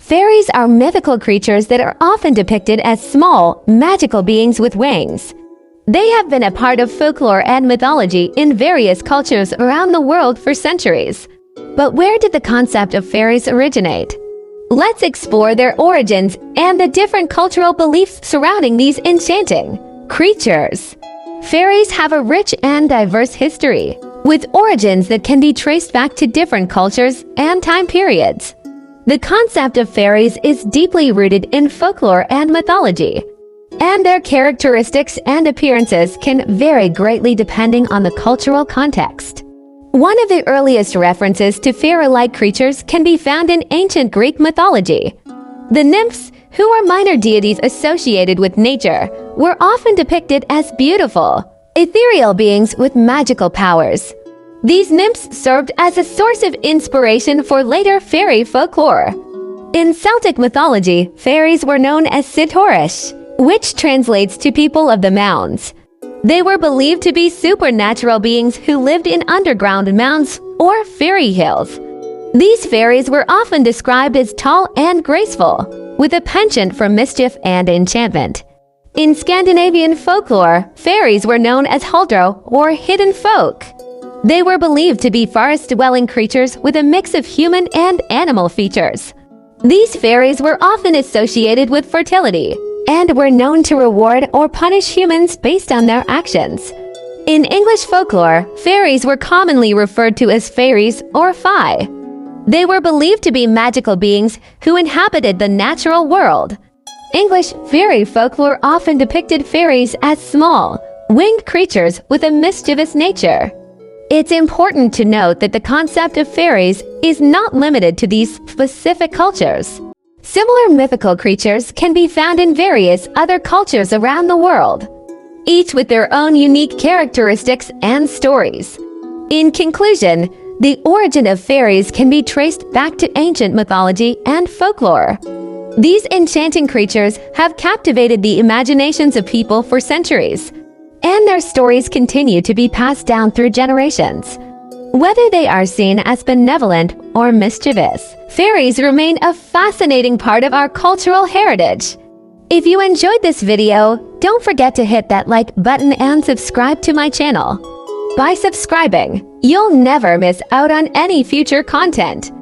Fairies are mythical creatures that are often depicted as small, magical beings with wings. They have been a part of folklore and mythology in various cultures around the world for centuries. But where did the concept of fairies originate? Let's explore their origins and the different cultural beliefs surrounding these enchanting creatures. Fairies have a rich and diverse history, with origins that can be traced back to different cultures and time periods. The concept of fairies is deeply rooted in folklore and mythology, and their characteristics and appearances can vary greatly depending on the cultural context. One of the earliest references to fairy-like creatures can be found in ancient Greek mythology. The nymphs, who are minor deities associated with nature, were often depicted as beautiful, ethereal beings with magical powers. These nymphs served as a source of inspiration for later fairy folklore. In Celtic mythology, fairies were known as Centaurish, which translates to people of the mounds. They were believed to be supernatural beings who lived in underground mounds or fairy hills. These fairies were often described as tall and graceful, with a penchant for mischief and enchantment. In Scandinavian folklore, fairies were known as huldro or hidden folk. They were believed to be forest-dwelling creatures with a mix of human and animal features. These fairies were often associated with fertility and were known to reward or punish humans based on their actions. In English folklore, fairies were commonly referred to as fairies or fae. They were believed to be magical beings who inhabited the natural world. English fairy folklore often depicted fairies as small, winged creatures with a mischievous nature. It's important to note that the concept of fairies is not limited to these specific cultures. Similar mythical creatures can be found in various other cultures around the world, each with their own unique characteristics and stories. In conclusion, the origin of fairies can be traced back to ancient mythology and folklore. These enchanting creatures have captivated the imaginations of people for centuries, and their stories continue to be passed down through generations. Whether they are seen as benevolent or mischievous, fairies remain a fascinating part of our cultural heritage. If you enjoyed this video, don't forget to hit that like button and subscribe to my channel. By subscribing, you'll never miss out on any future content.